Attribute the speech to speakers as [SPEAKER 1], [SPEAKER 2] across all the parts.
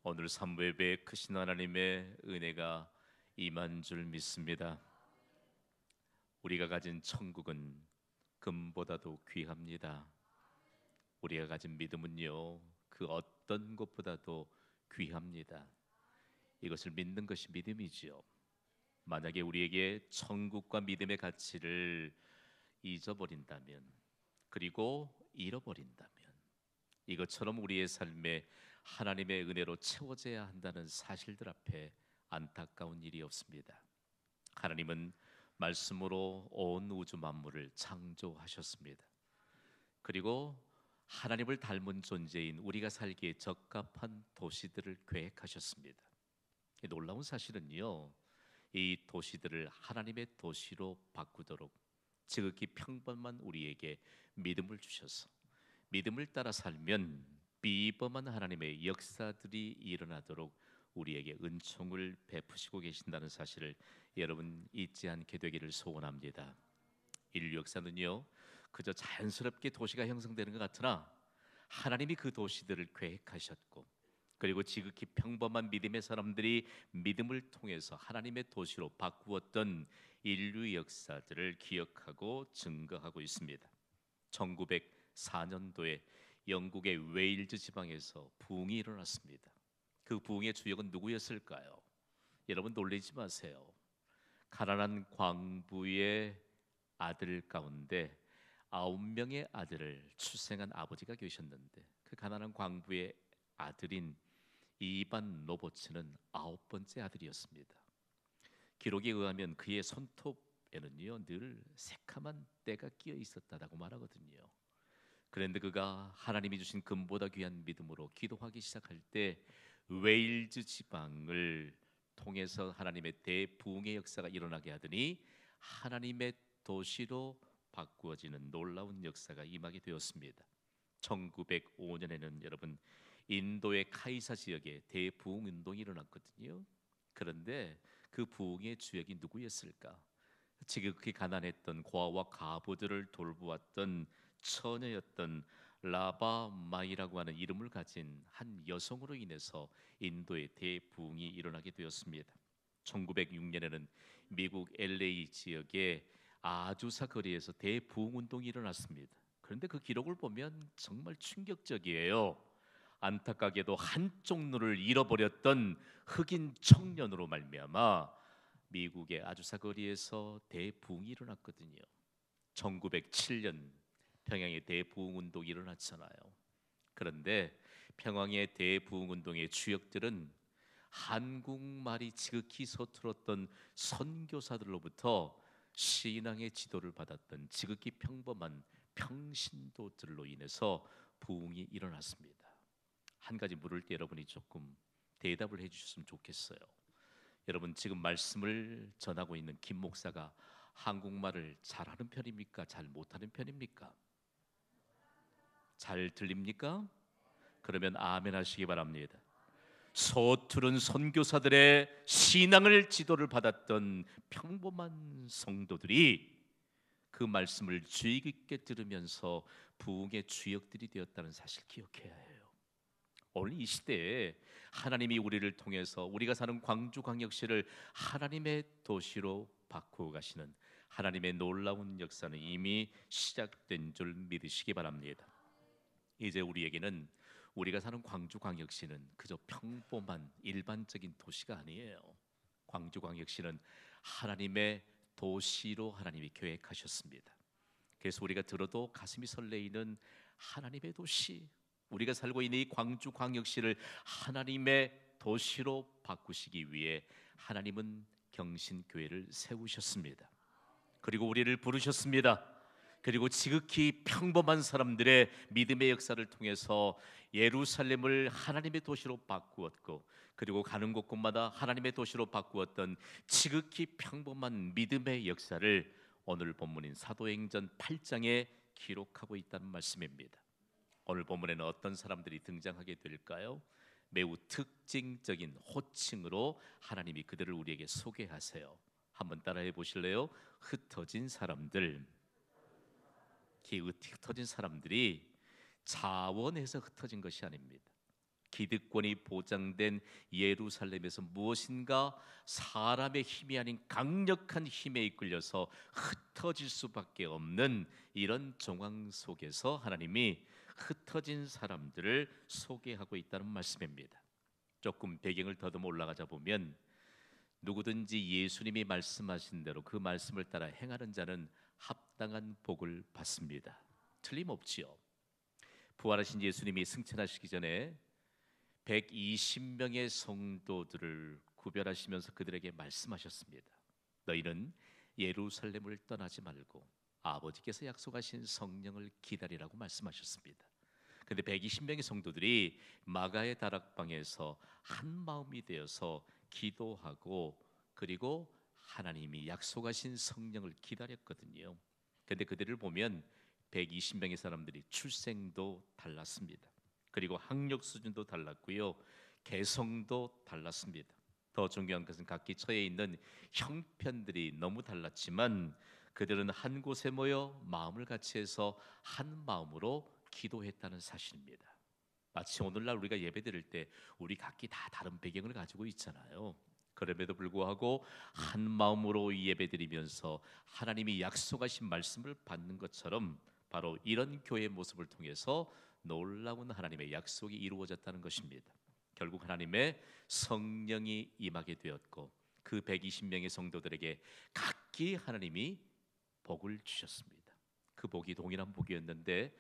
[SPEAKER 1] 오늘 삼부예배에 크신 하나님의 은혜가 임한 줄 믿습니다. 우리가 가진 천국은 금보다도 귀합니다. 우리가 가진 믿음은요, 그 어떤 것보다도 귀합니다. 이것을 믿는 것이 믿음이지요. 만약에 우리에게 천국과 믿음의 가치를 잊어버린다면, 그리고 잃어버린다면, 이것처럼 우리의 삶에 하나님의 은혜로 채워져야 한다는 사실들 앞에 안타까운 일이 없습니다. 하나님은 말씀으로 온 우주 만물을 창조하셨습니다. 그리고 하나님을 닮은 존재인 우리가 살기에 적합한 도시들을 계획하셨습니다. 놀라운 사실은요, 이 도시들을 하나님의 도시로 바꾸도록 지극히 평범한 우리에게 믿음을 주셔서 믿음을 따라 살면 비범한 하나님의 역사들이 일어나도록 우리에게 은총을 베푸시고 계신다는 사실을 여러분 잊지 않게 되기를 소원합니다. 인류 역사는요, 그저 자연스럽게 도시가 형성되는 것 같으나 하나님이 그 도시들을 계획하셨고, 그리고 지극히 평범한 믿음의 사람들이 믿음을 통해서 하나님의 도시로 바꾸었던 인류 역사들을 기억하고 증거하고 있습니다. 1904년도에 영국의 웨일즈 지방에서 부흥이 일어났습니다. 그 부흥의 주역은 누구였을까요? 여러분 놀라지 마세요. 가난한 광부의 아들 가운데 9명의 아들을 출생한 아버지가 계셨는데, 그 가난한 광부의 아들인 이반 로버츠는 9번째 아들이었습니다. 기록에 의하면 그의 손톱에는요 늘 새카만 때가 끼어 있었다고 말하거든요. 그런데 그가 하나님이 주신 금보다 귀한 믿음으로 기도하기 시작할 때 웨일즈 지방을 통해서 하나님의 대부흥의 역사가 일어나게 하더니 하나님의 도시로 바꾸어지는 놀라운 역사가 임하게 되었습니다. 1905년에는 여러분 인도의 카이사 지역에 대부흥 운동이 일어났거든요. 그런데 그 부흥의 주역이 누구였을까? 지극히 가난했던 고아와 가부들을 돌보았던 처녀였던 라바마이라고 하는 이름을 가진 한 여성으로 인해서 인도의 대부흥이 일어나게 되었습니다. 1906년에는 미국 LA 지역의 아주사 거리에서 대부흥 운동이 일어났습니다. 그런데 그 기록을 보면 정말 충격적이에요. 안타깝게도 한쪽 눈을 잃어버렸던 흑인 청년으로 말미암아 미국의 아주사 거리에서 대부흥이 일어났거든요. 1907년 평양의 대부흥 운동이 일어났잖아요. 그런데 평양의 대부흥 운동의 주역들은 한국말이 지극히 서툴었던 선교사들로부터 신앙의 지도를 받았던 지극히 평범한 평신도들로 인해서 부흥이 일어났습니다. 한 가지 물을 때 여러분이 조금 대답을 해주셨으면 좋겠어요. 여러분 지금 말씀을 전하고 있는 김 목사가 한국말을 잘하는 편입니까? 잘 못하는 편입니까? 잘 들립니까? 그러면 아멘 하시기 바랍니다. 서투른 선교사들의 신앙을 지도를 받았던 평범한 성도들이 그 말씀을 주의 깊게 들으면서 부흥의 주역들이 되었다는 사실 기억해야 해요. 오늘 이 시대에 하나님이 우리를 통해서 우리가 사는 광주광역시를 하나님의 도시로 바꾸어 가시는 하나님의 놀라운 역사는 이미 시작된 줄 믿으시기 바랍니다. 이제 우리에게는 우리가 사는 광주광역시는 그저 평범한 일반적인 도시가 아니에요. 광주광역시는 하나님의 도시로 하나님이 계획하셨습니다. 그래서 우리가 들어도 가슴이 설레이는 하나님의 도시, 우리가 살고 있는 이 광주광역시를 하나님의 도시로 바꾸시기 위해 하나님은 경신교회를 세우셨습니다. 그리고 우리를 부르셨습니다. 그리고 지극히 평범한 사람들의 믿음의 역사를 통해서 예루살렘을 하나님의 도시로 바꾸었고, 그리고 가는 곳곳마다 하나님의 도시로 바꾸었던 지극히 평범한 믿음의 역사를 오늘 본문인 사도행전 8장에 기록하고 있다는 말씀입니다. 오늘 본문에는 어떤 사람들이 등장하게 될까요? 매우 특징적인 호칭으로 하나님이 그들을 우리에게 소개하세요. 한번 따라해 보실래요? 흩어진 사람들. 흩어진 사람들이 자원해서 흩어진 것이 아닙니다. 기득권이 보장된 예루살렘에서 무엇인가 사람의 힘이 아닌 강력한 힘에 이끌려서 흩어질 수밖에 없는 이런 정황 속에서 하나님이 흩어진 사람들을 소개하고 있다는 말씀입니다. 조금 배경을 더듬어 올라가자 보면 누구든지 예수님이 말씀하신 대로 그 말씀을 따라 행하는 자는 합당한 복을 받습니다. 틀림없지요. 부활하신 예수님이 승천하시기 전에 120명의 성도들을 구별하시면서 그들에게 말씀하셨습니다. 너희는 예루살렘을 떠나지 말고 아버지께서 약속하신 성령을 기다리라고 말씀하셨습니다. 근데 120명의 성도들이 마가의 다락방에서 한 마음이 되어서 기도하고 그리고 하나님이 약속하신 성령을 기다렸거든요. 근데 그들을 보면 120명의 사람들이 출생도 달랐습니다. 그리고 학력 수준도 달랐고요. 개성도 달랐습니다. 더 중요한 것은 각기 처해 있는 형편들이 너무 달랐지만 그들은 한 곳에 모여 마음을 같이 해서 한 마음으로 기도했다는 사실입니다. 마치 오늘날 우리가 예배드릴 때 우리 각기 다 다른 배경을 가지고 있잖아요. 그럼에도 불구하고 한 마음으로 예배드리면서 하나님이 약속하신 말씀을 받는 것처럼 바로 이런 교회의 모습을 통해서 놀라운 하나님의 약속이 이루어졌다는 것입니다. 결국 하나님의 성령이 임하게 되었고 그 120명의 성도들에게 각기 하나님이 복을 주셨습니다. 그 복이 동일한 복이었는데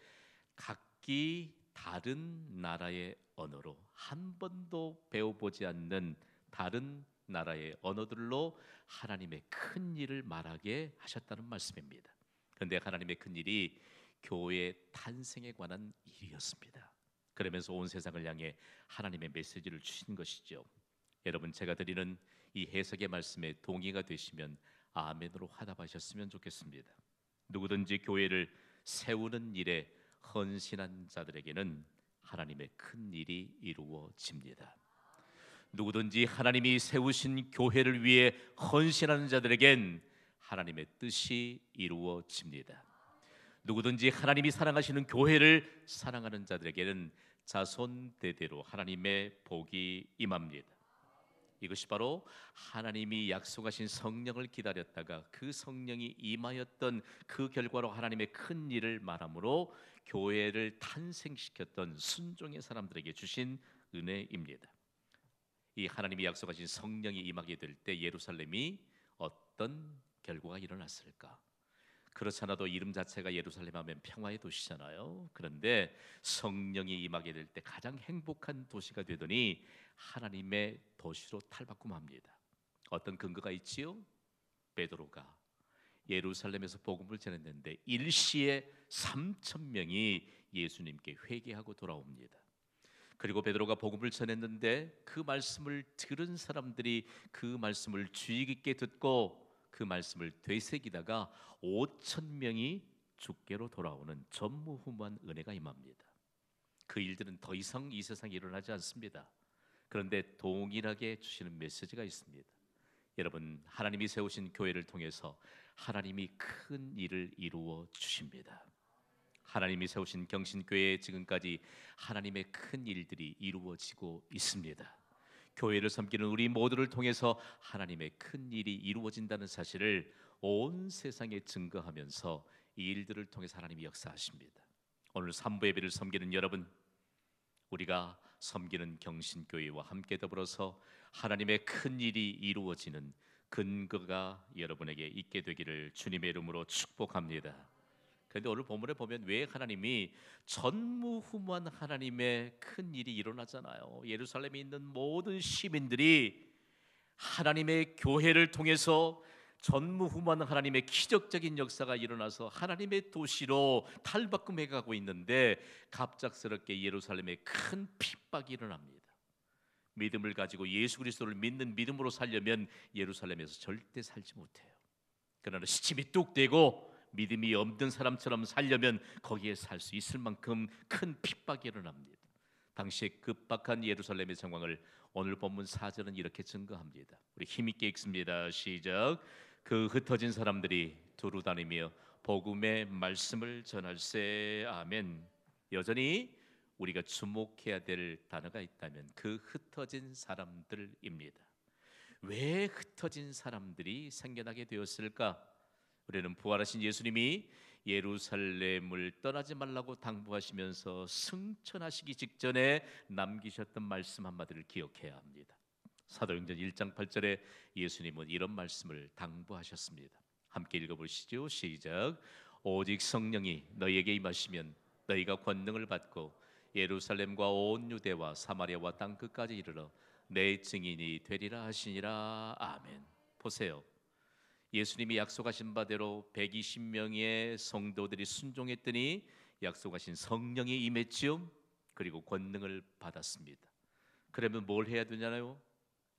[SPEAKER 1] 각기 다른 나라의 언어로 한 번도 배워보지 않는 다른 나라의 언어들로 하나님의 큰 일을 말하게 하셨다는 말씀입니다. 그런데 하나님의 큰 일이 교회 탄생에 관한 일이었습니다. 그러면서 온 세상을 향해 하나님의 메시지를 주신 것이죠. 여러분, 제가 드리는 이 해석의 말씀에 동의가 되시면 아멘으로 화답하셨으면 좋겠습니다. 누구든지 교회를 세우는 일에 헌신한 자들에게는 하나님의 큰 일이 이루어집니다. 누구든지 하나님이 세우신 교회를 위해 헌신하는 자들에겐 하나님의 뜻이 이루어집니다. 누구든지 하나님이 사랑하시는 교회를 사랑하는 자들에게는 자손 대대로 하나님의 복이 임합니다. 이것이 바로 하나님이 약속하신 성령을 기다렸다가 그 성령이 임하였던 그 결과로 하나님의 큰 일을 말함으로 교회를 탄생시켰던 순종의 사람들에게 주신 은혜입니다. 이 하나님이 약속하신 성령이 임하게 될 때 예루살렘이 어떤 결과가 일어났을까? 그렇지 않아도 이름 자체가 예루살렘 하면 평화의 도시잖아요. 그런데 성령이 임하게 될 때 가장 행복한 도시가 되더니 하나님의 도시로 탈바꿈합니다. 어떤 근거가 있지요? 베드로가 예루살렘에서 복음을 전했는데 일시에 3,000명이 예수님께 회개하고 돌아옵니다. 그리고 베드로가 복음을 전했는데 그 말씀을 들은 사람들이 그 말씀을 주의 깊게 듣고 그 말씀을 되새기다가 5,000명이 주께로 돌아오는 전무후무한 은혜가 임합니다. 그 일들은 더 이상 이 세상에 일어나지 않습니다. 그런데 동일하게 주시는 메시지가 있습니다. 여러분, 하나님이 세우신 교회를 통해서 하나님이 큰 일을 이루어 주십니다. 하나님이 세우신 경신교회에 지금까지 하나님의 큰 일들이 이루어지고 있습니다. 교회를 섬기는 우리 모두를 통해서 하나님의 큰 일이 이루어진다는 사실을 온 세상에 증거하면서 이 일들을 통해서 하나님이 역사하십니다. 오늘 삼부 예배를 섬기는 여러분, 우리가 섬기는 경신교회와 함께 더불어서 하나님의 큰 일이 이루어지는 근거가 여러분에게 있게 되기를 주님의 이름으로 축복합니다. 그런데 오늘 본문에 보면 왜 하나님이 전무후무한 하나님의 큰 일이 일어나잖아요. 예루살렘에 있는 모든 시민들이 하나님의 교회를 통해서 전무후무한 하나님의 기적적인 역사가 일어나서 하나님의 도시로 탈바꿈해 가고 있는데 갑작스럽게 예루살렘에 큰 핍박이 일어납니다. 믿음을 가지고 예수 그리스도를 믿는 믿음으로 살려면 예루살렘에서 절대 살지 못해요. 그러나 시침이 뚝 떼고 믿음이 없는 사람처럼 살려면 거기에 살 수 있을 만큼 큰 핍박이 일어납니다. 당시의 급박한 예루살렘의 상황을 오늘 본문 4절은 이렇게 증거합니다. 우리 힘있게 읽습니다. 시작. 그 흩어진 사람들이 두루 다니며 복음의 말씀을 전할세. 아멘. 여전히 우리가 주목해야 될 단어가 있다면 그 흩어진 사람들입니다. 왜 흩어진 사람들이 생겨나게 되었을까? 우리는 부활하신 예수님이 예루살렘을 떠나지 말라고 당부하시면서 승천하시기 직전에 남기셨던 말씀 한마디를 기억해야 합니다. 사도행전 1장 8절에 예수님은 이런 말씀을 당부하셨습니다. 함께 읽어보시죠. 시작. 오직 성령이 너희에게 임하시면 너희가 권능을 받고 예루살렘과 온 유대와 사마리아와 땅 끝까지 이르러 내 증인이 되리라 하시니라. 아멘. 보세요. 예수님이 약속하신 바대로 120명의 성도들이 순종했더니 약속하신 성령이 임했지요. 그리고 권능을 받았습니다. 그러면 뭘 해야 되냐요?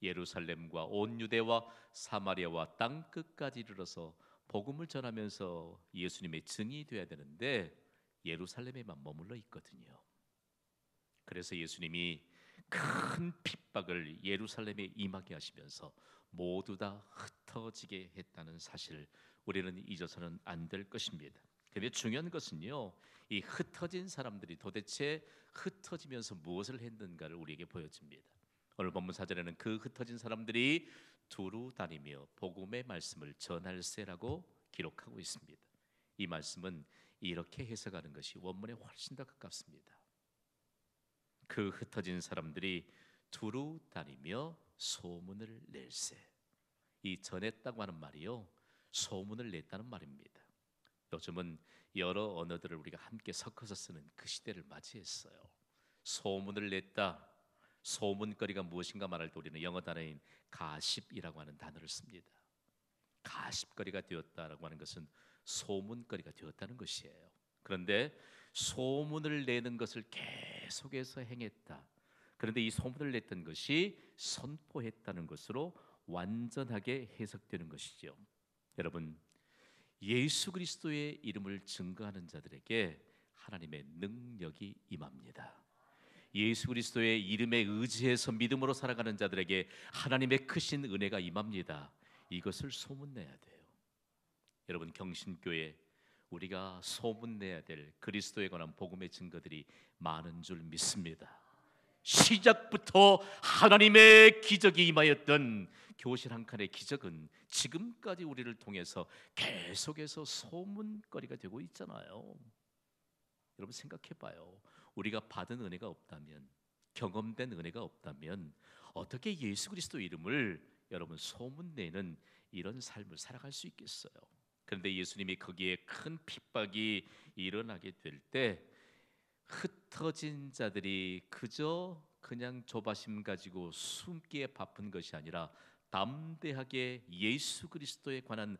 [SPEAKER 1] 예루살렘과 온 유대와 사마리아와 땅 끝까지 이르러서 복음을 전하면서 예수님의 증인이 되어야 되는데 예루살렘에만 머물러 있거든요. 그래서 예수님이 큰 핍박을 예루살렘에 임하게 하시면서 모두 다 흩어지게 했다는 사실을 우리는 잊어서는 안 될 것입니다. 근데 중요한 것은요, 이 흩어진 사람들이 도대체 흩어지면서 무엇을 했는가를 우리에게 보여줍니다. 오늘 본문 4절에는 그 흩어진 사람들이 두루 다니며 복음의 말씀을 전할세라고 기록하고 있습니다. 이 말씀은 이렇게 해석하는 것이 원문에 훨씬 더 가깝습니다. 그 흩어진 사람들이 두루 다니며 소문을 낼세. 이 전했다고 하는 말이요, 소문을 냈다는 말입니다. 요즘은 여러 언어들을 우리가 함께 섞어서 쓰는 그 시대를 맞이했어요. 소문을 냈다. 소문거리가 무엇인가 말할 때 우리는 영어 단어인 가십이라고 하는 단어를 씁니다. 가십거리가 되었다라고 하는 것은 소문거리가 되었다는 것이에요. 그런데 소문을 내는 것을 계속해서 행했다. 그런데 이 소문을 냈던 것이 선포했다는 것으로 완전하게 해석되는 것이죠. 여러분, 예수 그리스도의 이름을 증거하는 자들에게 하나님의 능력이 임합니다. 예수 그리스도의 이름에 의지해서 믿음으로 살아가는 자들에게 하나님의 크신 은혜가 임합니다. 이것을 소문내야 돼요. 여러분, 경신교회 우리가 소문내야 될 그리스도에 관한 복음의 증거들이 많은 줄 믿습니다. 시작부터 하나님의 기적이 임하였던 교실 한 칸의 기적은 지금까지 우리를 통해서 계속해서 소문거리가 되고 있잖아요. 여러분 생각해봐요. 우리가 받은 은혜가 없다면, 경험된 은혜가 없다면 어떻게 예수 그리스도 이름을 여러분 소문내는 이런 삶을 살아갈 수 있겠어요? 그런데 예수님이 거기에 큰 핍박이 일어나게 될 때 흩어진 자들이 그냥 조바심 가지고 숨기에 바쁜 것이 아니라 담대하게 예수 그리스도에 관한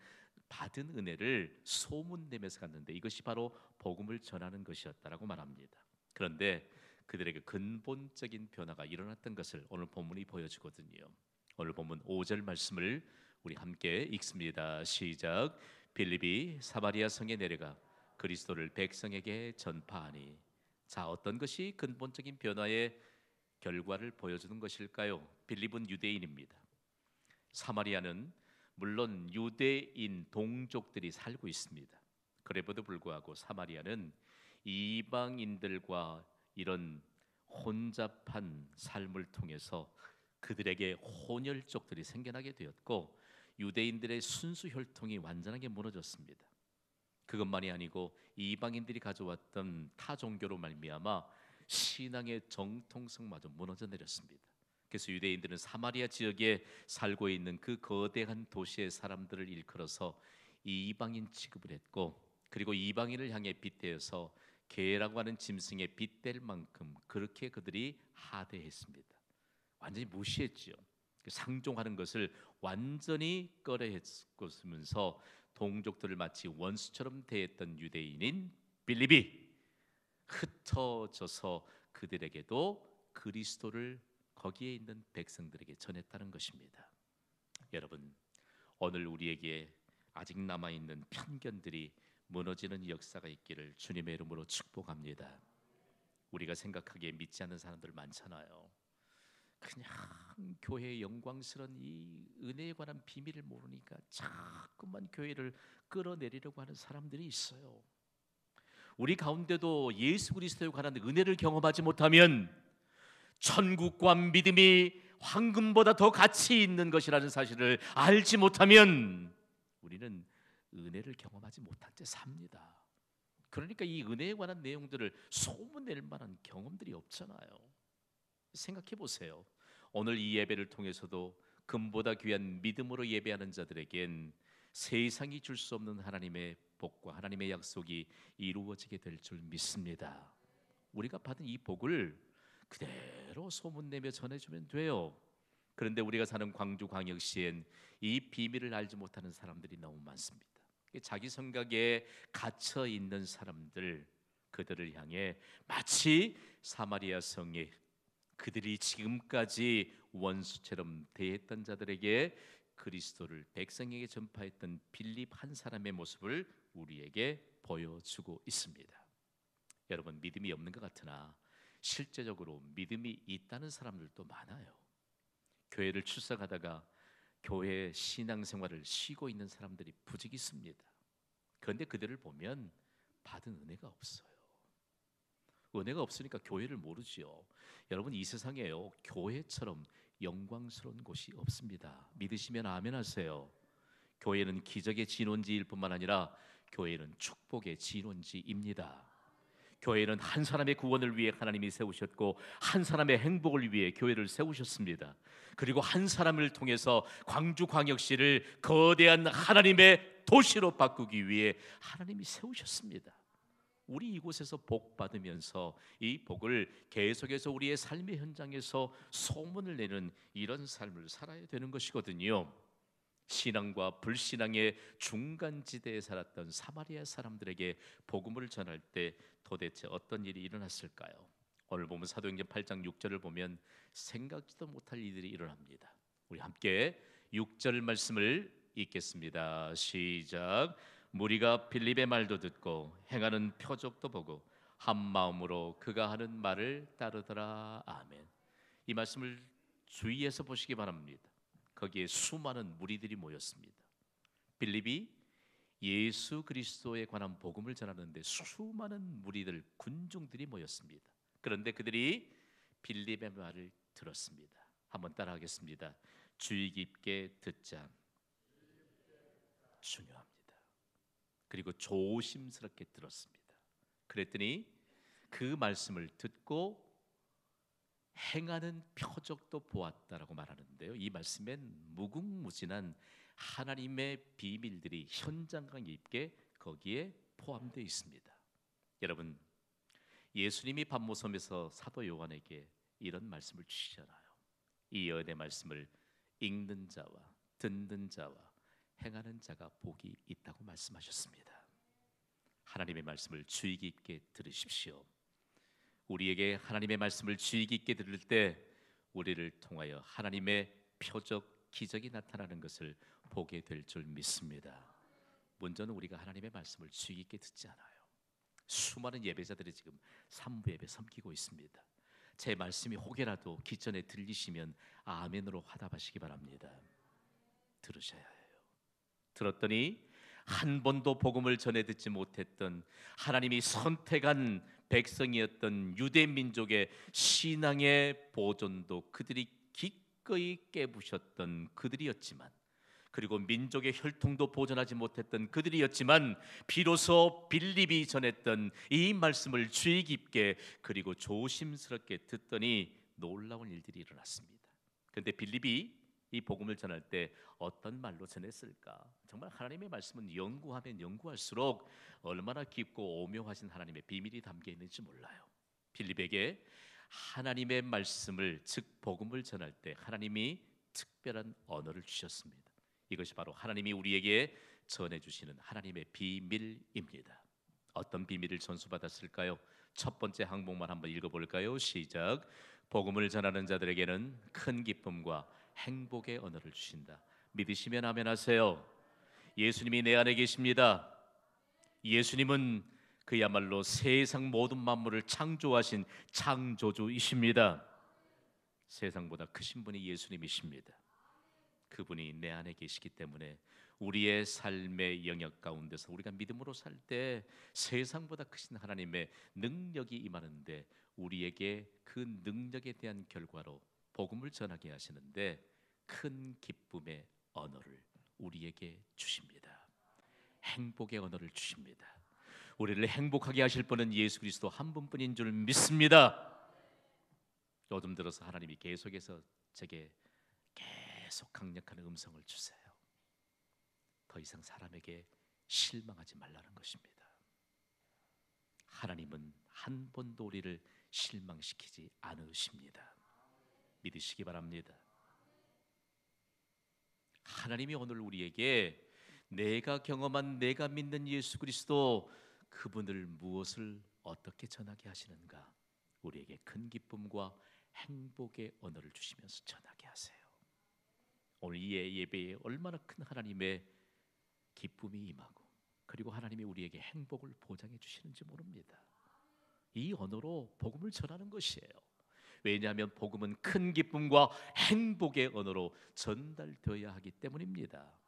[SPEAKER 1] 받은 은혜를 소문내면서 갔는데 이것이 바로 복음을 전하는 것이었다라고 말합니다. 그런데 그들에게 근본적인 변화가 일어났던 것을 오늘 본문이 보여주거든요. 오늘 본문 5절 말씀을 우리 함께 읽습니다. 시작. 빌립이 사마리아 성에 내려가 그리스도를 백성에게 전파하니. 자, 어떤 것이 근본적인 변화의 결과를 보여주는 것일까요? 빌립은 유대인입니다. 사마리아는 물론 유대인 동족들이 살고 있습니다. 그래도 불구하고 사마리아는 이방인들과 이런 혼잡한 삶을 통해서 그들에게 혼혈족들이 생겨나게 되었고 유대인들의 순수 혈통이 완전하게 무너졌습니다. 그것만이 아니고 이방인들이 가져왔던 타 종교로 말미암아 신앙의 정통성마저 무너져 내렸습니다. 그래서 유대인들은 사마리아 지역에 살고 있는 그 거대한 도시의 사람들을 일컬어서 이방인 취급을 했고, 그리고 이방인을 향해 빗대어서 개라고 하는 짐승에 빗댈 만큼 그렇게 그들이 하대했습니다. 완전히 무시했지요. 상종하는 것을 완전히 꺼려했으면서 동족들을 마치 원수처럼 대했던 유대인인 빌립이 흩어져서 그들에게도 그리스도를 거기에 있는 백성들에게 전했다는 것입니다. 여러분, 오늘 우리에게 아직 남아있는 편견들이 무너지는 역사가 있기를 주님의 이름으로 축복합니다. 우리가 생각하기에 믿지 않는 사람들 많잖아요. 그냥 교회의 영광스러운 이 은혜에 관한 비밀을 모르니까 자꾸만 교회를 끌어내리려고 하는 사람들이 있어요. 우리 가운데도 예수 그리스도에 관한 은혜를 경험하지 못하면 천국과 믿음이 황금보다 더 가치 있는 것이라는 사실을 알지 못하면 우리는 은혜를 경험하지 못한 채 삽니다. 그러니까 이 은혜에 관한 내용들을 소문낼 만한 경험들이 없잖아요. 생각해 보세요. 오늘 이 예배를 통해서도 금보다 귀한 믿음으로 예배하는 자들에겐 세상이 줄 수 없는 하나님의 복과 하나님의 약속이 이루어지게 될 줄 믿습니다. 우리가 받은 이 복을 그대로 소문내며 전해주면 돼요. 그런데 우리가 사는 광주광역시엔 이 비밀을 알지 못하는 사람들이 너무 많습니다. 자기 생각에 갇혀 있는 사람들, 그들을 향해 마치 사마리아 성에 그들이 지금까지 원수처럼 대했던 자들에게 그리스도를 백성에게 전파했던 빌립 한 사람의 모습을 우리에게 보여주고 있습니다. 여러분, 믿음이 없는 것 같으나 실제적으로 믿음이 있다는 사람들도 많아요. 교회를 출석하다가 교회 신앙생활을 쉬고 있는 사람들이 부직 있습니다. 그런데 그들을 보면 받은 은혜가 없어요. 은혜가 없으니까 교회를 모르지요. 여러분, 이 세상에요, 교회처럼 영광스러운 곳이 없습니다. 믿으시면 아멘 하세요. 교회는 기적의 진원지일 뿐만 아니라 교회는 축복의 진원지입니다. 교회는 한 사람의 구원을 위해 하나님이 세우셨고 한 사람의 행복을 위해 교회를 세우셨습니다. 그리고 한 사람을 통해서 광주광역시를 거대한 하나님의 도시로 바꾸기 위해 하나님이 세우셨습니다. 우리 이곳에서 복 받으면서 이 복을 계속해서 우리의 삶의 현장에서 소문을 내는 이런 삶을 살아야 되는 것이거든요. 신앙과 불신앙의 중간지대에 살았던 사마리아 사람들에게 복음을 전할 때 도대체 어떤 일이 일어났을까요? 오늘 보면 사도행전 8장 6절을 보면 생각지도 못할 일들이 일어납니다. 우리 함께 6절 말씀을 읽겠습니다. 시작. 무리가 빌립의 말도 듣고 행하는 표적도 보고 한 마음으로 그가 하는 말을 따르더라. 아멘. 이 말씀을 주의해서 보시기 바랍니다. 거기에 수많은 무리들이 모였습니다. 빌립이 예수 그리스도에 관한 복음을 전하는데 수많은 무리들, 군중들이 모였습니다. 그런데 그들이 빌립의 말을 들었습니다. 한번 따라하겠습니다. 주의 깊게 듣자. 중요합니다. 그리고 조심스럽게 들었습니다. 그랬더니 그 말씀을 듣고 행하는 표적도 보았다라고 말하는데요. 이 말씀엔 무궁무진한 하나님의 비밀들이 현장감 있게 거기에 포함되어 있습니다. 여러분, 예수님이 반모섬에서 사도 요한에게 이런 말씀을 주시잖아요. 이 여호와의 말씀을 읽는 자와 듣는 자와 행하는 자가 복이 있다고 말씀하셨습니다. 하나님의 말씀을 주의 깊게 들으십시오. 우리에게 하나님의 말씀을 주의 깊게 들을 때 우리를 통하여 하나님의 표적 기적이 나타나는 것을 보게 될 줄 믿습니다. 먼저는 우리가 하나님의 말씀을 주의 깊게 듣지 않아요. 수많은 예배자들이 지금 3부 예배 섬기고 있습니다. 제 말씀이 혹여라도 기전에 들리시면 아멘으로 화답하시기 바랍니다. 들으셔야 해요. 들었더니 한 번도 복음을 전해 듣지 못했던 하나님이 선택한 백성이었던 유대 민족의 신앙의 보존도 그들이 기꺼이 깨부셨던 그들이었지만, 그리고 민족의 혈통도 보존하지 못했던 그들이었지만, 비로소 빌립이 전했던 이 말씀을 주의 깊게 그리고 조심스럽게 듣더니 놀라운 일들이 일어났습니다. 그런데 빌립이 이 복음을 전할 때 어떤 말로 전했을까? 정말 하나님의 말씀은 연구하면 연구할수록 얼마나 깊고 오묘하신 하나님의 비밀이 담겨 있는지 몰라요. 빌립에게 하나님의 말씀을, 즉 복음을 전할 때 하나님이 특별한 언어를 주셨습니다. 이것이 바로 하나님이 우리에게 전해주시는 하나님의 비밀입니다. 어떤 비밀을 전수받았을까요? 첫 번째 항목만 한번 읽어볼까요? 시작. 복음을 전하는 자들에게는 큰 기쁨과 행복의 언어를 주신다. 믿으시면 아멘 하세요. 예수님이 내 안에 계십니다. 예수님은 그야말로 세상 모든 만물을 창조하신 창조주이십니다. 세상보다 크신 분이 예수님이십니다. 그분이 내 안에 계시기 때문에 우리의 삶의 영역 가운데서 우리가 믿음으로 살 때 세상보다 크신 하나님의 능력이 임하는데 우리에게 그 능력에 대한 결과로 복음을 전하게 하시는데 큰 기쁨의 언어를 우리에게 주십니다. 행복의 언어를 주십니다. 우리를 행복하게 하실 분은 예수 그리스도 한 분뿐인 줄 믿습니다. 요즘 들어서 하나님이 계속해서 제게 계속 강력한 음성을 주세요. 더 이상 사람에게 실망하지 말라는 것입니다. 하나님은 한 번도 우리를 실망시키지 않으십니다. 믿으시기 바랍니다. 하나님이 오늘 우리에게 내가 경험한 내가 믿는 예수 그리스도 그분을 무엇을 어떻게 전하게 하시는가 우리에게 큰 기쁨과 행복의 언어를 주시면서 전하게 하세요. 오늘 이 예배에 얼마나 큰 하나님의 기쁨이 임하고 그리고 하나님이 우리에게 행복을 보장해 주시는지 모릅니다. 이 언어로 복음을 전하는 것이에요. 왜냐하면 복음은 큰 기쁨과 행복의 언어로 전달되어야 하기 때문입니다.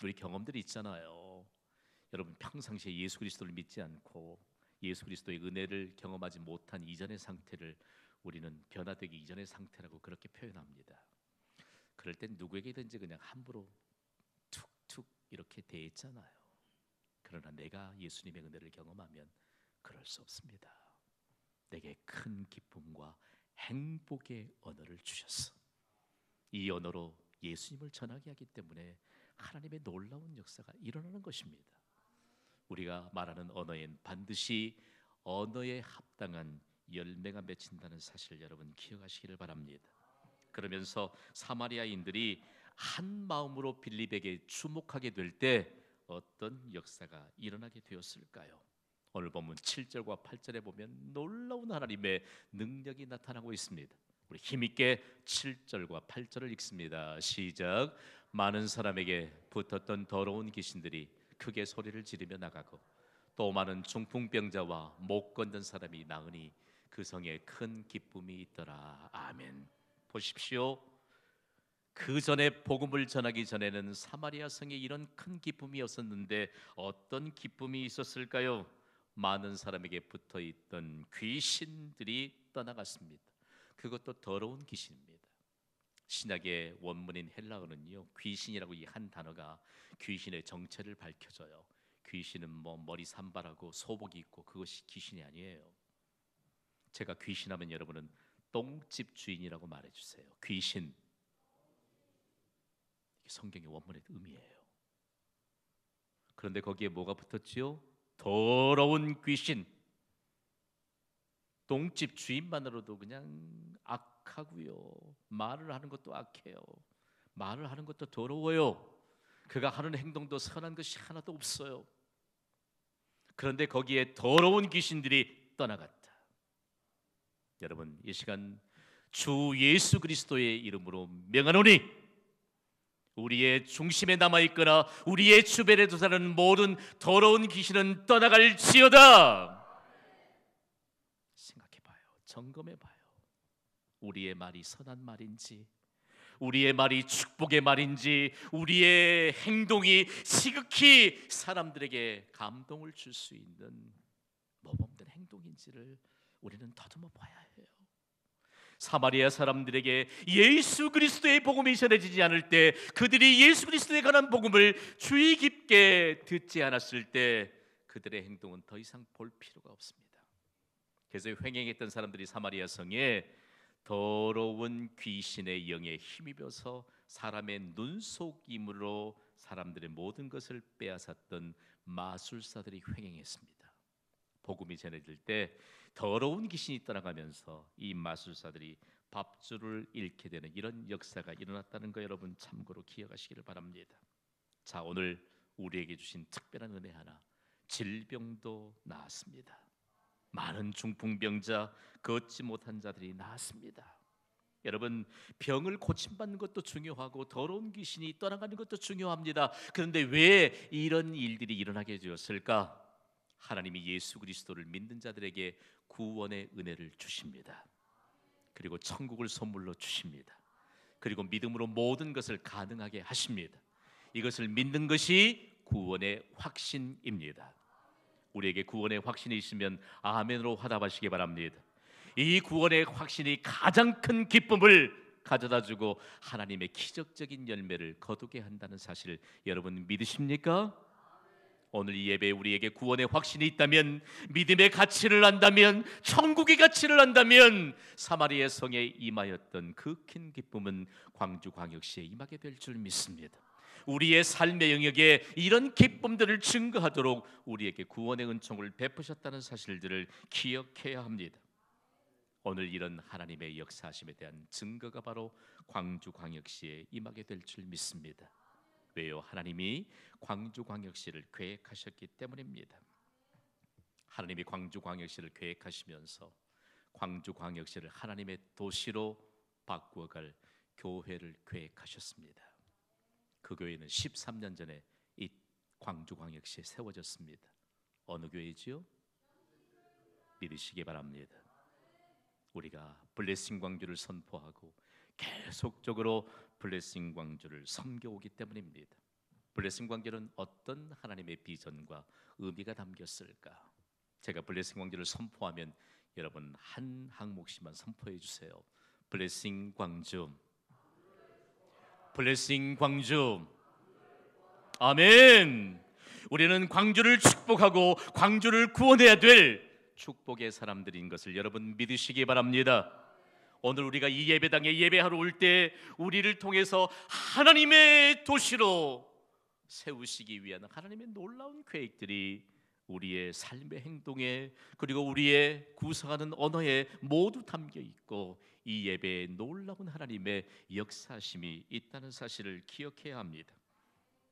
[SPEAKER 1] 우리 경험들이 있잖아요. 여러분 평상시에 예수 그리스도를 믿지 않고 예수 그리스도의 은혜를 경험하지 못한 이전의 상태를 우리는 변화되기 이전의 상태라고 그렇게 표현합니다. 그럴 땐 누구에게든지 그냥 함부로 툭툭 이렇게 대했잖아요. 그러나 내가 예수님의 은혜를 경험하면 그럴 수 없습니다. 내게 큰 기쁨과 행복의 언어를 주셨어. 이 언어로 예수님을 전하게 하기 때문에 하나님의 놀라운 역사가 일어나는 것입니다. 우리가 말하는 언어엔 반드시 언어에 합당한 열매가 맺힌다는 사실을 여러분 기억하시기를 바랍니다. 그러면서 사마리아인들이 한 마음으로 빌립에게 주목하게 될 때 어떤 역사가 일어나게 되었을까요? 오늘 본문 7절과 8절에 보면 놀라운 하나님의 능력이 나타나고 있습니다. 우리 힘있게 7절과 8절을 읽습니다. 시작. 많은 사람에게 붙었던 더러운 귀신들이 크게 소리를 지르며 나가고 또 많은 중풍병자와 못 걷는 사람이 나으니 그 성에 큰 기쁨이 있더라. 아멘. 보십시오. 그 전에 복음을 전하기 전에는 사마리아 성에 이런 큰 기쁨이 없었는데 어떤 기쁨이 있었을까요? 많은 사람에게 붙어 있던 귀신들이 떠나갔습니다. 그것도 더러운 귀신입니다. 신약의 원문인 헬라어는요, 귀신이라고 이 한 단어가 귀신의 정체를 밝혀줘요. 귀신은 뭐 머리 산발하고 소복이 있고 그것이 귀신이 아니에요. 제가 귀신하면 여러분은 똥집 주인이라고 말해주세요. 귀신. 이게 성경의 원문의 의미예요. 그런데 거기에 뭐가 붙었지요? 더러운 귀신. 똥집 주인만으로도 그냥 악하고요. 말을 하는 것도 악해요. 말을 하는 것도 더러워요. 그가 하는 행동도 선한 것이 하나도 없어요. 그런데 거기에 더러운 귀신들이 떠나갔다. 여러분, 이 시간 주 예수 그리스도의 이름으로 명하노니 우리의 중심에 남아있거나 우리의 주변에 도사는 모든 더러운 귀신은 떠나갈지어다. 생각해봐요. 점검해봐요. 우리의 말이 선한 말인지, 우리의 말이 축복의 말인지, 우리의 행동이 지극히 사람들에게 감동을 줄 수 있는 모범된 행동인지를 우리는 더듬어 봐야 해요. 사마리아 사람들에게 예수 그리스도의 복음이 전해지지 않을 때, 그들이 예수 그리스도에 관한 복음을 주의 깊게 듣지 않았을 때 그들의 행동은 더 이상 볼 필요가 없습니다. 그래서 횡행했던 사람들이 사마리아 성에 더러운 귀신의 영에 힘입어서 사람의 눈속임으로 사람들의 모든 것을 빼앗았던 마술사들이 횡행했습니다. 복음이 전해질 때 더러운 귀신이 떠나가면서 이 마술사들이 밥줄을 잃게 되는 이런 역사가 일어났다는 거 여러분 참고로 기억하시기를 바랍니다. 자, 오늘 우리에게 주신 특별한 은혜 하나, 질병도 나았습니다. 많은 중풍병자, 걷지 못한 자들이 나았습니다. 여러분, 병을 고침받는 것도 중요하고 더러운 귀신이 떠나가는 것도 중요합니다. 그런데 왜 이런 일들이 일어나게 되었을까? 하나님이 예수 그리스도를 믿는 자들에게 구원의 은혜를 주십니다. 그리고 천국을 선물로 주십니다. 그리고 믿음으로 모든 것을 가능하게 하십니다. 이것을 믿는 것이 구원의 확신입니다. 우리에게 구원의 확신이 있으면 아멘으로 화답하시기 바랍니다. 이 구원의 확신이 가장 큰 기쁨을 가져다주고 하나님의 기적적인 열매를 거두게 한다는 사실을 여러분 믿으십니까? 오늘 이 예배에 우리에게 구원의 확신이 있다면, 믿음의 가치를 안다면, 천국의 가치를 안다면, 사마리아 성에 임하였던 그 큰 기쁨은 광주광역시에 임하게 될 줄 믿습니다. 우리의 삶의 영역에 이런 기쁨들을 증거하도록 우리에게 구원의 은총을 베푸셨다는 사실들을 기억해야 합니다. 오늘 이런 하나님의 역사하심에 대한 증거가 바로 광주광역시에 임하게 될 줄 믿습니다. 왜요? 하나님이 광주광역시를 계획하셨기 때문입니다. 하나님이 광주광역시를 계획하시면서 광주광역시를 하나님의 도시로 바꾸어갈 교회를 계획하셨습니다. 그 교회는 13년 전에 이 광주광역시에 세워졌습니다. 어느 교회지요? 믿으시기 바랍니다. 우리가 블레싱 광주를 선포하고 계속적으로 블레싱 광주를 섬겨오기 때문입니다. 블레싱 광주는 어떤 하나님의 비전과 의미가 담겼을까? 제가 블레싱 광주를 선포하면 여러분 한 항목씩만 선포해 주세요. 블레싱 광주, 블레싱 광주. 아멘. 우리는 광주를 축복하고 광주를 구원해야 될 축복의 사람들인 것을 여러분 믿으시기 바랍니다. 오늘 우리가 이 예배당에 예배하러 올 때 우리를 통해서 하나님의 도시로 세우시기 위한 하나님의 놀라운 계획들이 우리의 삶의 행동에, 그리고 우리의 구성하는 언어에 모두 담겨 있고, 이 예배에 놀라운 하나님의 역사심이 있다는 사실을 기억해야 합니다.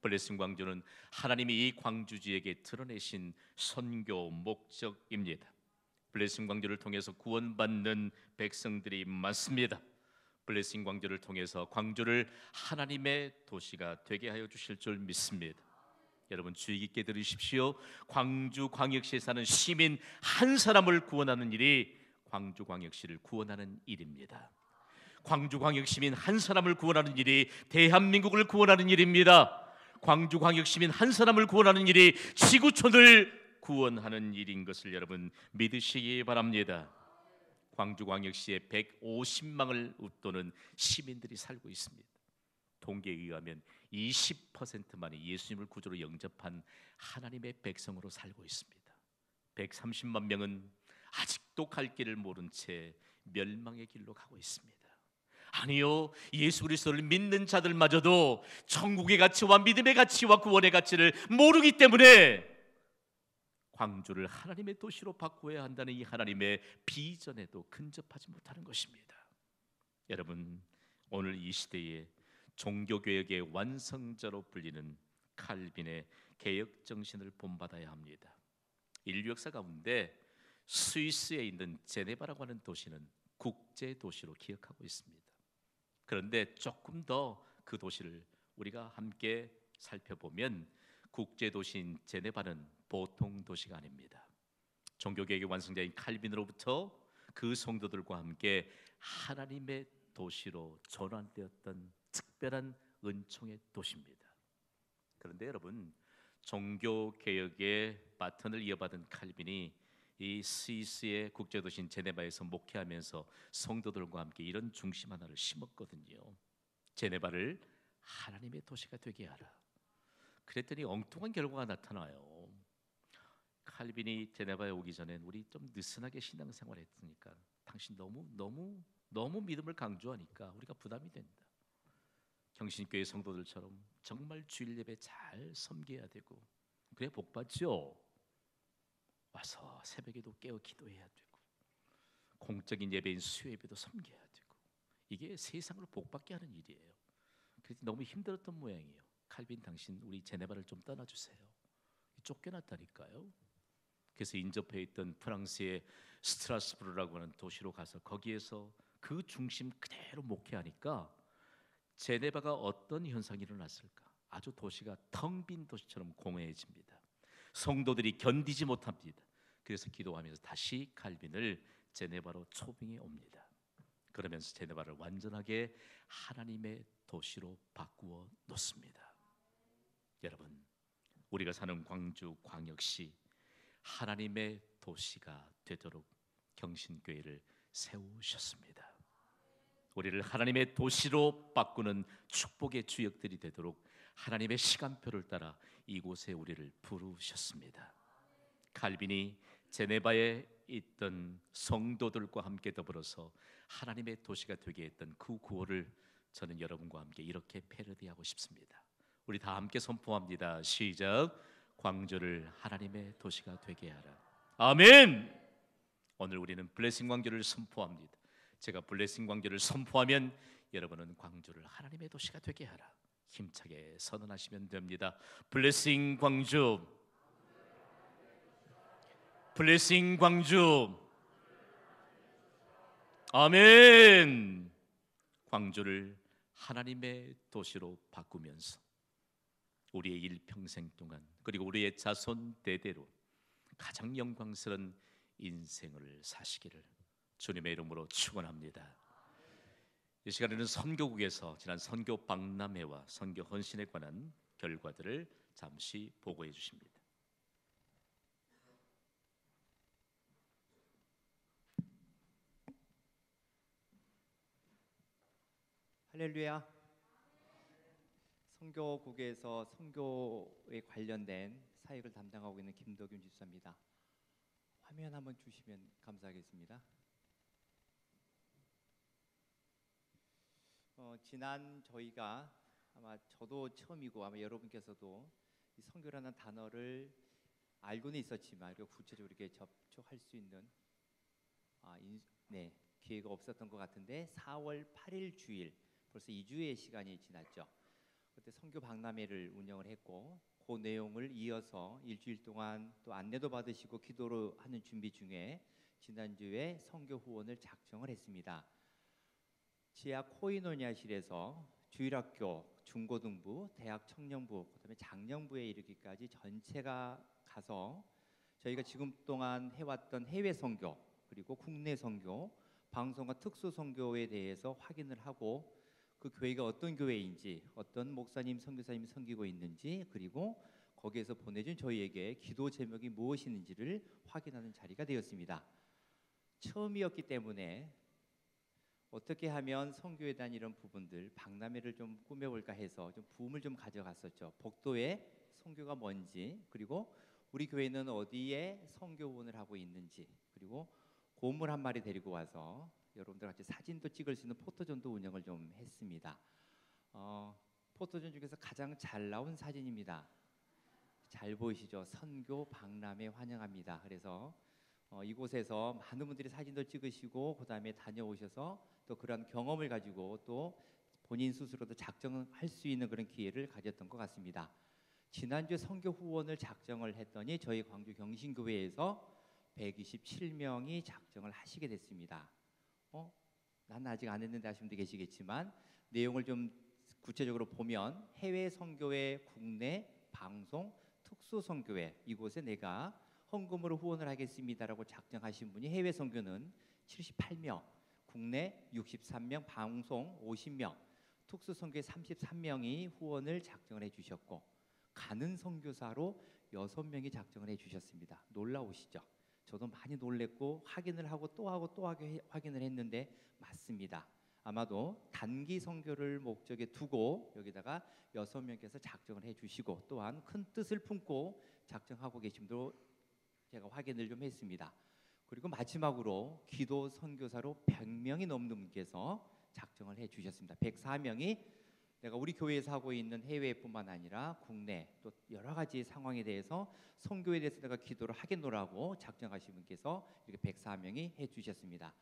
[SPEAKER 1] 블레싱 광주는 하나님이 이 광주지에게 드러내신 선교 목적입니다. 블레싱 광주를 통해서 구원받는 백성들이 많습니다. 블레싱 광주를 통해서 광주를 하나님의 도시가 되게 하여 주실 줄 믿습니다. 여러분 주의 깊게 들으십시오. 광주광역시에 사는 시민 한 사람을 구원하는 일이 광주광역시를 구원하는 일입니다. 광주광역시민 한 사람을 구원하는 일이 대한민국을 구원하는 일입니다. 광주광역시민 한 사람을 구원하는 일이 지구촌을 구원하는 일인 것을 여러분 믿으시기 바랍니다. 광주광역시에 150만을 웃도는 시민들이 살고 있습니다. 통계에 의하면 20%만이 예수님을 구주로 영접한 하나님의 백성으로 살고 있습니다. 130만 명은 아직도 갈 길을 모른 채 멸망의 길로 가고 있습니다. 아니요, 예수 그리스도를 믿는 자들마저도 천국의 가치와 믿음의 가치와 구원의 가치를 모르기 때문에 광주를 하나님의 도시로 바꾸어야 한다는 이 하나님의 비전에도 근접하지 못하는 것입니다. 여러분, 오늘 이 시대에 종교개혁의 완성자로 불리는 칼빈의 개혁 정신을 본받아야 합니다. 인류 역사 가운데 스위스에 있는 제네바라고 하는 도시는 국제 도시로 기억하고 있습니다. 그런데 조금 더 그 도시를 우리가 함께 살펴보면 국제 도시인 제네바는 보통 도시가 아닙니다. 종교개혁의 완성자인 칼빈으로부터 그 성도들과 함께 하나님의 도시로 전환되었던 특별한 은총의 도시입니다. 그런데 여러분, 종교개혁의 바톤을 이어받은 칼빈이 이 스위스의 국제도시인 제네바에서 목회하면서 성도들과 함께 이런 중심 하나를 심었거든요. 제네바를 하나님의 도시가 되게 하라. 그랬더니 엉뚱한 결과가 나타나요. 칼빈이 제네바에 오기 전엔 우리 좀 느슨하게 신앙생활 했으니까 당신 너무 믿음을 강조하니까 우리가 부담이 된다. 경신교회 성도들처럼 정말 주일 예배 잘 섬겨야 되고, 그래 복 받죠. 와서 새벽에도 깨어 기도해야 되고, 공적인 예배인 수요예배도 섬겨야 되고, 이게 세상을 복받게 하는 일이에요. 그래서 너무 힘들었던 모양이에요. 칼빈, 당신 우리 제네바를 좀 떠나주세요. 쫓겨났다니까요. 그래서 인접해 있던 프랑스의 스트라스부르라고 하는 도시로 가서 거기에서 그 중심 그대로 목회하니까 제네바가 어떤 현상이 일어났을까? 아주 도시가 텅 빈 도시처럼 공허해집니다. 성도들이 견디지 못합니다. 그래서 기도하면서 다시 칼빈을 제네바로 초빙해 옵니다. 그러면서 제네바를 완전하게 하나님의 도시로 바꾸어 놓습니다. 여러분, 우리가 사는 광주 광역시 하나님의 도시가 되도록 경신교회를 세우셨습니다. 우리를 하나님의 도시로 바꾸는 축복의 주역들이 되도록 하나님의 시간표를 따라 이곳에 우리를 부르셨습니다. 칼빈이 제네바에 있던 성도들과 함께 더불어서 하나님의 도시가 되게 했던 그 구호를 저는 여러분과 함께 이렇게 패러디하고 싶습니다. 우리 다 함께 선포합니다. 시작. 광주를 하나님의 도시가 되게 하라. 아멘. 오늘 우리는 블레싱 광주를 선포합니다. 제가 블레싱 광주를 선포하면 여러분은 광주를 하나님의 도시가 되게 하라. 힘차게 선언하시면 됩니다. 블레싱 광주, 블레싱 광주. 아멘. 광주를 하나님의 도시로 바꾸면서 우리의 일평생 동안 그리고 우리의 자손 대대로 가장 영광스러운 인생을 사시기를 주님의 이름으로 축원합니다. 이 시간에는 선교국에서 지난 선교 박람회와 선교 헌신에 관한 결과들을 잠시 보고해 주십니다.
[SPEAKER 2] 할렐루야. 선교국에서 선교에 관련된 사역을 담당하고 있는 김덕윤 집사입니다. 화면 한번 주시면 감사하겠습니다. 지난 저희가 아마 저도 처음이고 아마 여러분께서도 이 선교라는 단어를 알고는 있었지만 구체적으로 이렇게 접촉할 수 있는 기회가 없었던 것 같은데 4월 8일 주일 벌써 2주의 시간이 지났죠. 그때 선교 박람회를 운영을 했고 그 내용을 이어서 일주일 동안 또 안내도 받으시고 기도로 하는 준비 중에 지난주에 선교 후원을 작정을 했습니다. 지하 코이노니아실에서 주일학교, 중고등부, 대학 청년부, 그다음에 장년부에 이르기까지 전체가 가서 저희가 지금 동안 해왔던 해외 선교 그리고 국내 선교, 방송과 특수 선교에 대해서 확인을 하고 그 교회가 어떤 교회인지, 어떤 목사님, 선교사님이 섬기고 있는지, 그리고 거기에서 보내준 저희에게 기도 제목이 무엇인지를 확인하는 자리가 되었습니다. 처음이었기 때문에 어떻게 하면 선교에 대한 이런 부분들 박람회를 좀 꾸며볼까 해서 좀 부음을 좀 가져갔었죠. 복도에 선교가 뭔지, 그리고 우리 교회는 어디에 선교 후원을 하고 있는지, 그리고 곰을 한 마리 데리고 와서 여러분들 같이 사진도 찍을 수 있는 포토존도 운영을 좀 했습니다. 포토존 중에서 가장 잘 나온 사진입니다. 잘 보이시죠? 선교 박람회 환영합니다. 그래서 이곳에서 많은 분들이 사진도 찍으시고 그 다음에 다녀오셔서 또 그런 경험을 가지고 또 본인 스스로도 작정할 수 있는 그런 기회를 가졌던 것 같습니다. 지난주에 선교 후원을 작정을 했더니 저희 광주 경신교회에서 127명이 작정을 하시게 됐습니다. 난 아직 안 했는데 하시는 분도 계시겠지만 내용을 좀 구체적으로 보면 해외 선교회, 국내 방송, 특수 선교회 이곳에 내가 헌금으로 후원을 하겠습니다라고 작정하신 분이 해외 선교는 78명, 국내 63명, 방송 50명, 특수 선교회 33명이 후원을 작정을 해주셨고 가는 선교사로 6명이 작정을 해주셨습니다. 놀라우시죠? 저도 많이 놀랬고 확인을 하고 또 확인을 했는데 맞습니다. 아마도 단기 선교를 목적에 두고 여기다가 6명께서 작정을 해주시고 또한 큰 뜻을 품고 작정하고 계심도 제가 확인을 좀 했습니다. 그리고 마지막으로 기도 선교사로 100명이 넘는 분께서 작정을 해주셨습니다. 104명이 내가 우리 교회에서 하고 있는 해외뿐만 아니라 국내 또 여러 가지 상황에 대해서 선교에 대해서 내가 기도를 하겠노라고 작정하신 분께서 이렇게 104명이 해주셨습니다.